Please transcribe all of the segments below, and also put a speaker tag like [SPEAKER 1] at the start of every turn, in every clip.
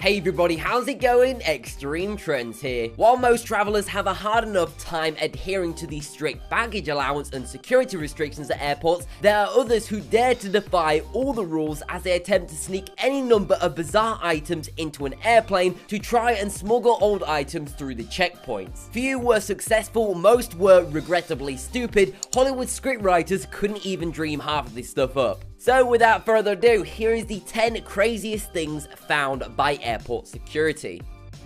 [SPEAKER 1] Hey everybody, how's it going? Extreme Trends here. While most travelers have a hard enough time adhering to the strict baggage allowance and security restrictions at airports, there are others who dare to defy all the rules as they attempt to sneak any number of bizarre items into an airplane to try and smuggle old items through the checkpoints. Few were successful, most were regrettably stupid. Hollywood scriptwriters couldn't even dream half of this stuff up. So without further ado, here is the 10 craziest things found by airport security.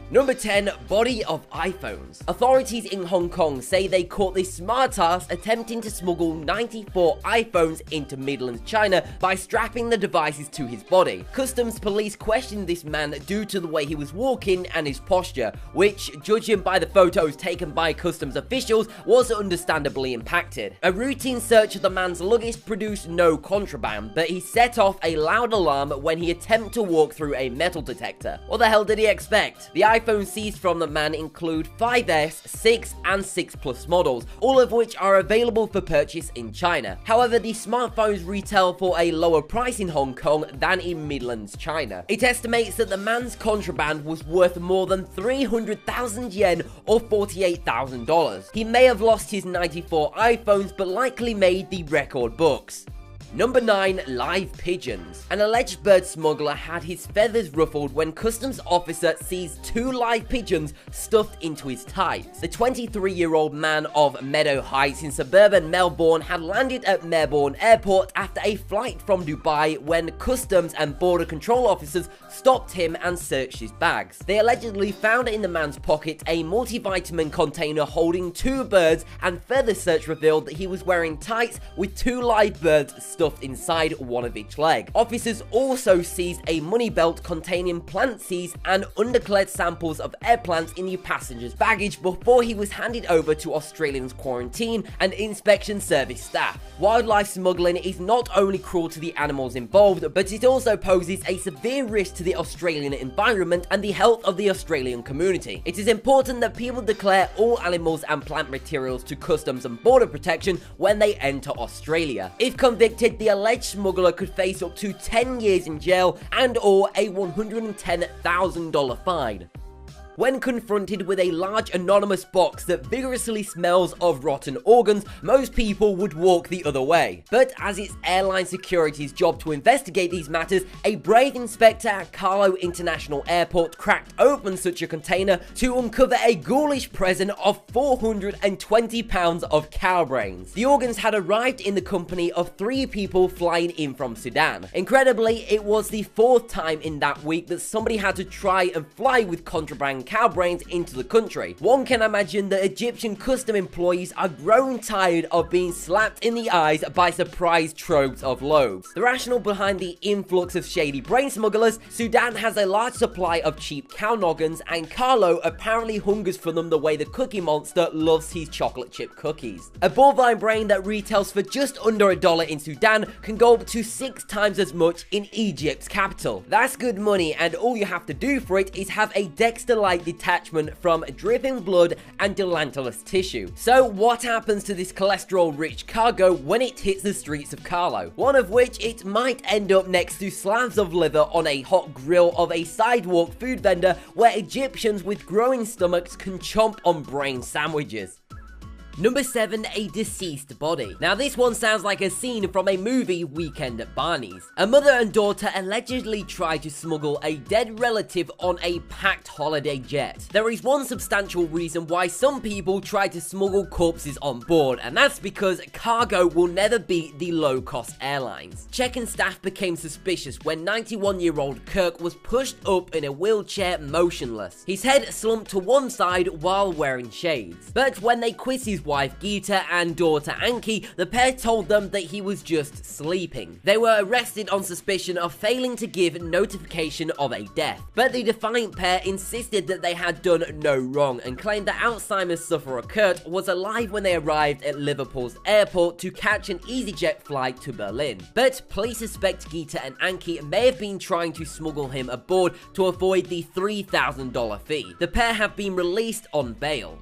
[SPEAKER 1] Number 10, body of iPhones. Authorities in Hong Kong say they caught this smartass attempting to smuggle 94 iPhones into Midlands, China by strapping the devices to his body. Customs police questioned this man due to the way he was walking and his posture, which, judging by the photos taken by customs officials, was understandably impacted. A routine search of the man's luggage produced no contraband, but he set off a loud alarm when he attempted to walk through a metal detector. What the hell did he expect? The iPhones seized from the man include 5S, 6 and 6 Plus models, all of which are available for purchase in China. However, the smartphones retail for a lower price in Hong Kong than in Midlands, China. It estimates that the man's contraband was worth more than 300,000 yen or $48,000. He may have lost his 94 iPhones but likely made the record books. Number 9, live pigeons. An alleged bird smuggler had his feathers ruffled when customs officer seized 2 live pigeons stuffed into his tights. The 23-year-old man of Meadow Heights in suburban Melbourne had landed at Melbourne Airport after a flight from Dubai when customs and border control officers stopped him and searched his bags. They allegedly found in the man's pocket a multivitamin container holding 2 birds, and further search revealed that he was wearing tights with 2 live birds stuffed inside one of each leg. Officers also seized a money belt containing plant seeds and undeclared samples of air plants in the passenger's baggage before he was handed over to Australians' quarantine and inspection service staff. Wildlife smuggling is not only cruel to the animals involved, but it also poses a severe risk to the Australian environment and the health of the Australian community. It is important that people declare all animals and plant materials to Customs and Border Protection when they enter Australia. If convicted, the alleged smuggler could face up to 10 years in jail and or a $110,000 fine. When confronted with a large anonymous box that vigorously smells of rotten organs, most people would walk the other way. But as it's airline security's job to investigate these matters, a brave inspector at Carlo International Airport cracked open such a container to uncover a ghoulish present of 420 pounds of cow brains. The organs had arrived in the company of 3 people flying in from Sudan. Incredibly, it was the 4th time in that week that somebody had to try and fly with contraband cow brains into the country. One can imagine that Egyptian custom employees are growing tired of being slapped in the eyes by surprise troves of loaves. The rationale behind the influx of shady brain smugglers: Sudan has a large supply of cheap cow noggins, and Carlo apparently hungers for them the way the Cookie Monster loves his chocolate chip cookies. A bovine brain that retails for just under $1 in Sudan can go up to 6 times as much in Egypt's capital. That's good money, and all you have to do for it is have a Dexter-like detachment from dripping blood and gelatinous tissue. So what happens to this cholesterol-rich cargo when it hits the streets of Carlo? One of which it might end up next to slabs of liver on a hot grill of a sidewalk food vendor where Egyptians with growing stomachs can chomp on brain sandwiches. Number 7, a deceased body. Now this one sounds like a scene from a movie, Weekend at Barney's. A mother and daughter allegedly tried to smuggle a dead relative on a packed holiday jet. There is one substantial reason why some people try to smuggle corpses on board, and that's because cargo will never beat the low-cost airlines. Check-in staff became suspicious when 91-year-old Kirk was pushed up in a wheelchair motionless, his head slumped to one side while wearing shades. But when they quizzed his wife Geeta and daughter Anki, the pair told them that he was just sleeping. They were arrested on suspicion of failing to give notification of a death, but the defiant pair insisted that they had done no wrong and claimed that Alzheimer's sufferer Kurt was alive when they arrived at Liverpool's airport to catch an EasyJet flight to Berlin. But police suspect Geeta and Anki may have been trying to smuggle him aboard to avoid the $3,000 fee. The pair have been released on bail.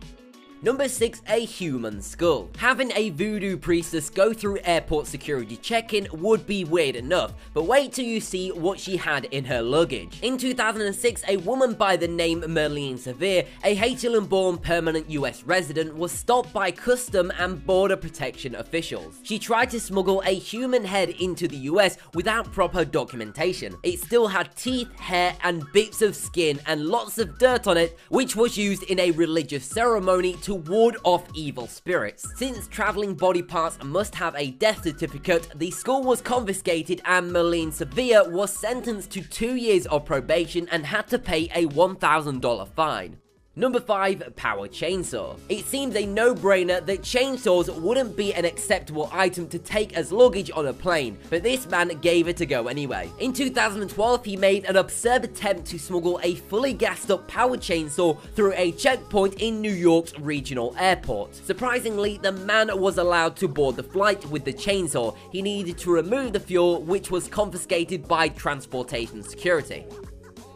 [SPEAKER 1] Number 6, a human skull. Having a voodoo priestess go through airport security check-in would be weird enough, but wait till you see what she had in her luggage. In 2006, a woman by the name Merlene Severe, a Haitian-born permanent US resident, was stopped by custom and border protection officials. She tried to smuggle a human head into the US without proper documentation. It still had teeth, hair, and bits of skin and lots of dirt on it, which was used in a religious ceremony to ward off evil spirits. Since traveling body parts must have a death certificate, the skull was confiscated and Merlene Sevilla was sentenced to 2 years of probation and had to pay a $1,000 fine. Number 5, power chainsaw. It seems a no-brainer that chainsaws wouldn't be an acceptable item to take as luggage on a plane, but this man gave it a go anyway. In 2012, he made an absurd attempt to smuggle a fully gassed up power chainsaw through a checkpoint in New York's regional airport. Surprisingly, the man was allowed to board the flight with the chainsaw. He needed to remove the fuel, which was confiscated by transportation security.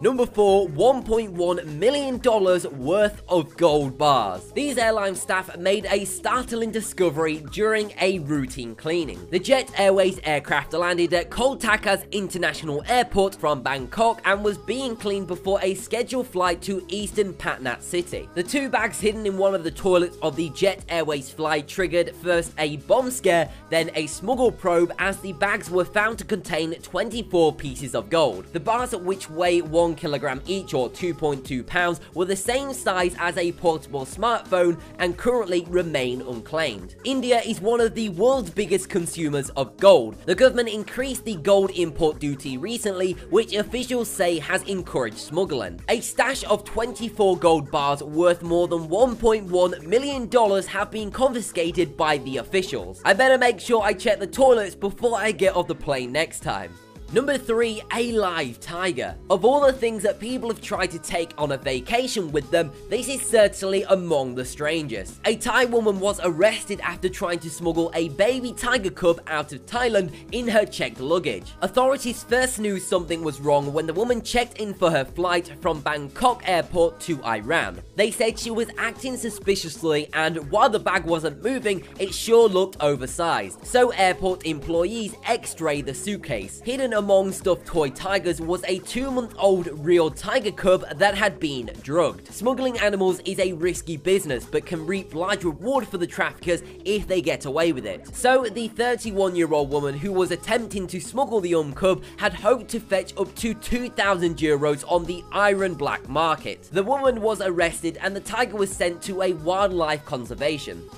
[SPEAKER 1] Number 4, $1.1 million worth of gold bars. These airline staff made a startling discovery during a routine cleaning. The Jet Airways aircraft landed at Koltakas International Airport from Bangkok and was being cleaned before a scheduled flight to Eastern Patna City. The 2 bags hidden in one of the toilets of the Jet Airways flight triggered first a bomb scare, then a smuggle probe, as the bags were found to contain 24 pieces of gold. The bars, which weigh 1 kilogram each or 2.2 pounds, were the same size as a portable smartphone and currently remain unclaimed. India is one of the world's biggest consumers of gold. The government increased the gold import duty recently, which officials say has encouraged smuggling. A stash of 24 gold bars worth more than $1.1 million have been confiscated by the officials. I better make sure I check the toilets before I get off the plane next time. Number 3, a live tiger. Of all the things that people have tried to take on a vacation with them, this is certainly among the strangest. A Thai woman was arrested after trying to smuggle a baby tiger cub out of Thailand in her checked luggage. Authorities first knew something was wrong when the woman checked in for her flight from Bangkok airport to Iran. They said she was acting suspiciously, and while the bag wasn't moving, it sure looked oversized. So airport employees x-rayed the suitcase. Hidden among stuffed toy tigers was a 2-month-old real tiger cub that had been drugged. Smuggling animals is a risky business, but can reap large reward for the traffickers if they get away with it. So the 31-year-old woman who was attempting to smuggle the cub had hoped to fetch up to 2,000 euros on the Iran black market. The woman was arrested and the tiger was sent to a wildlife conservation.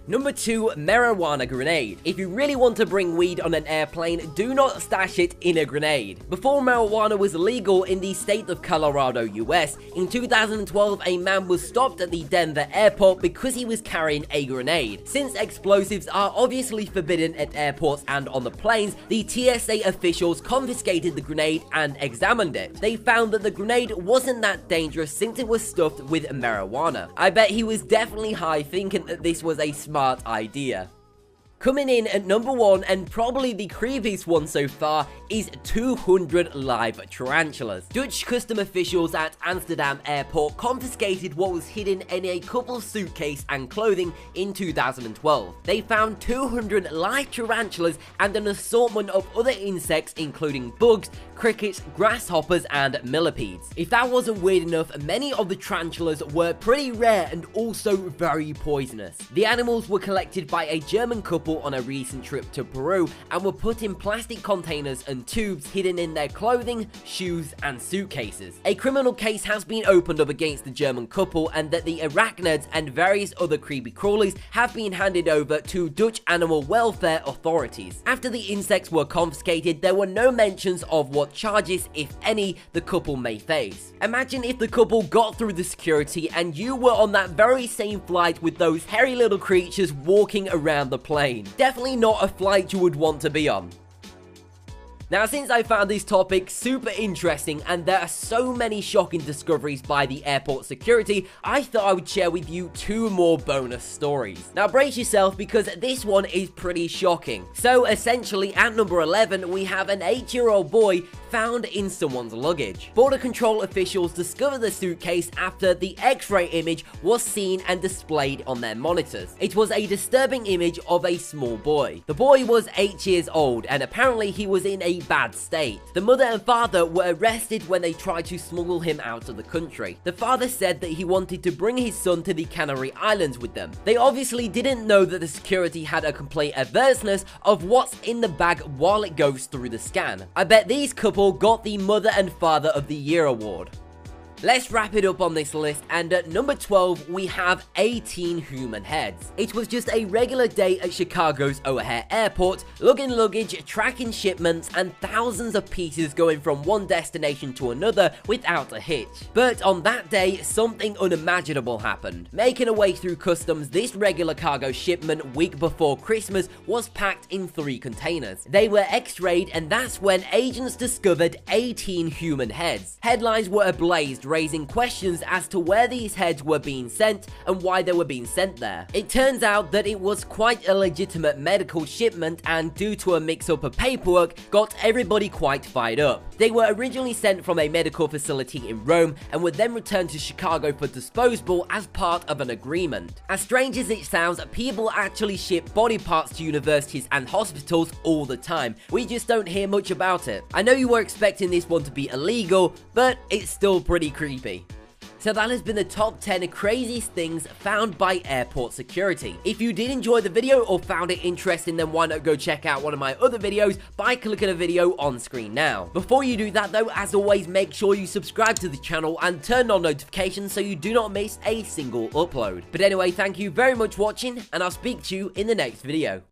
[SPEAKER 1] Number 2, marijuana grenade. If you really want to bring weed on an airplane, do not stash it in a grenade. Before marijuana was legal in the state of Colorado, US, in 2012 a man was stopped at the Denver airport because he was carrying a grenade. Since explosives are obviously forbidden at airports and on the planes, the TSA officials confiscated the grenade and examined it. They found that the grenade wasn't that dangerous since it was stuffed with marijuana. I bet he was definitely high thinking that this was a smart idea. Coming in at number 1, and probably the creepiest one so far, is 200 live tarantulas. Dutch custom officials at Amsterdam airport confiscated what was hidden in a couple's suitcase and clothing in 2012. They found 200 live tarantulas and an assortment of other insects including bugs, crickets, grasshoppers, and millipedes. If that wasn't weird enough, many of the tarantulas were pretty rare and also very poisonous. The animals were collected by a German couple on a recent trip to Peru and were put in plastic containers and tubes hidden in their clothing, shoes, and suitcases. A criminal case has been opened up against the German couple, and that the arachnids and various other creepy crawlies have been handed over to Dutch animal welfare authorities. After the insects were confiscated, there were no mentions of what charges, if any, the couple may face. Imagine if the couple got through the security and you were on that very same flight with those hairy little creatures walking around the plane. Definitely not a flight you would want to be on. Now, since I found this topic super interesting and there are so many shocking discoveries by the airport security, I thought I would share with you 2 more bonus stories. Now, brace yourself because this one is pretty shocking. So, essentially, at number 11, we have an 8-year-old boy found in someone's luggage. Border control officials discovered the suitcase after the X-ray image was seen and displayed on their monitors. It was a disturbing image of a small boy. The boy was 8 years old and apparently he was in a bad state. The mother and father were arrested when they tried to smuggle him out of the country. The father said that he wanted to bring his son to the Canary Islands with them. They obviously didn't know that the security had a complete awareness of what's in the bag while it goes through the scan. I bet these couple got the Mother and Father of the Year award. Let's wrap it up on this list, and at number 12 we have 18 human heads. It was just a regular day at Chicago's O'Hare Airport, lugging luggage, tracking shipments, and thousands of pieces going from one destination to another without a hitch. But on that day, something unimaginable happened. Making a way through customs, this regular cargo shipment week before Christmas was packed in 3 containers. They were x-rayed, and that's when agents discovered 18 human heads. Headlines were ablaze, raising questions as to where these heads were being sent and why they were being sent there. It turns out that it was quite a legitimate medical shipment, and due to a mix-up of paperwork, got everybody quite fired up. They were originally sent from a medical facility in Rome and would then return to Chicago for disposal as part of an agreement. As strange as it sounds, people actually ship body parts to universities and hospitals all the time. We just don't hear much about it. I know you were expecting this one to be illegal, but it's still pretty creepy. So that has been the top 10 craziest things found by airport security. If you did enjoy the video or found it interesting, then why not go check out one of my other videos by clicking a video on screen now. Before you do that though, as always, make sure you subscribe to the channel and turn on notifications so you do not miss a single upload. But anyway, thank you very much for watching, and I'll speak to you in the next video.